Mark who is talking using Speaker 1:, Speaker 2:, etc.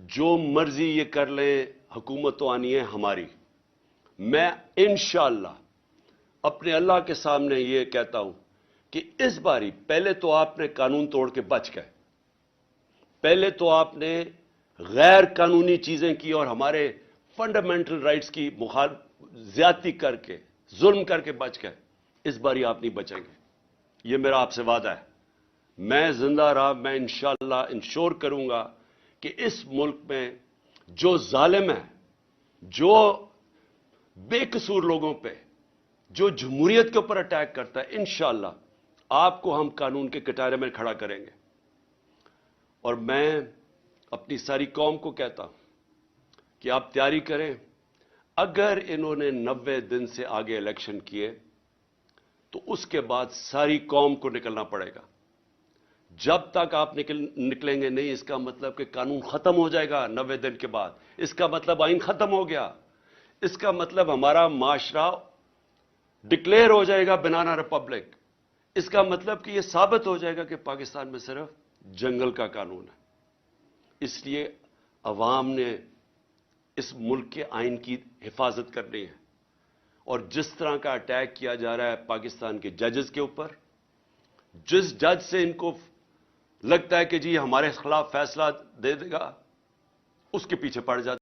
Speaker 1: جو مرضی یہ کر لیں، حکومت تو آنی ہے ہماری. میں انشاءاللہ اپنے اللہ کے سامنے یہ کہتا ہوں کہ اس باری پہلے تو آپ نے قانون توڑ کے بچ گئے، پہلے تو آپ نے غیر قانونی چیزیں کی اور ہمارے فنڈامنٹل رائٹس کی زیادتی کر کے، ظلم کر کے بچ گئے. اس باری آپ نہیں بچیں گے، یہ میرا آپ سے وعدہ ہے. میں زندہ رہا، میں انشاءاللہ انشور کروں گا کہ اس ملک میں جو ظالم ہے، جو بے قصور لوگوں پہ، جو جمہوریت کے اوپر اٹیک کرتا ہے، انشاءاللہ آپ کو ہم قانون کے کٹارے میں کھڑا کریں گے. اور میں اپنی ساری قوم کو کہتا ہوں کہ آپ تیاری کریں. اگر انہوں نے 90 دن سے آگے الیکشن کیے تو اس کے بعد ساری قوم کو نکلنا پڑے گا. جب تک آپ نکلیں گے نہیں، اس کا مطلب کہ قانون ختم ہو جائے گا 90 دن کے بعد. اس کا مطلب آئین ختم ہو گیا. اس کا مطلب ہمارا معاشرہ ڈکلیئر ہو جائے گا بنانا ریپبلک. اس کا مطلب کہ یہ ثابت ہو جائے گا کہ پاکستان میں صرف جنگل کا قانون ہے. اس لیے عوام نے اس ملک کے آئین کی حفاظت کرنی ہے. اور جس طرح کا اٹیک کیا جا رہا ہے پاکستان کے ججز کے اوپر، جس جج سے ان کو لگتا ہے کہ جی ہمارے خلاف فیصلہ دے دے گا، اس کے پیچھے پڑ جاتے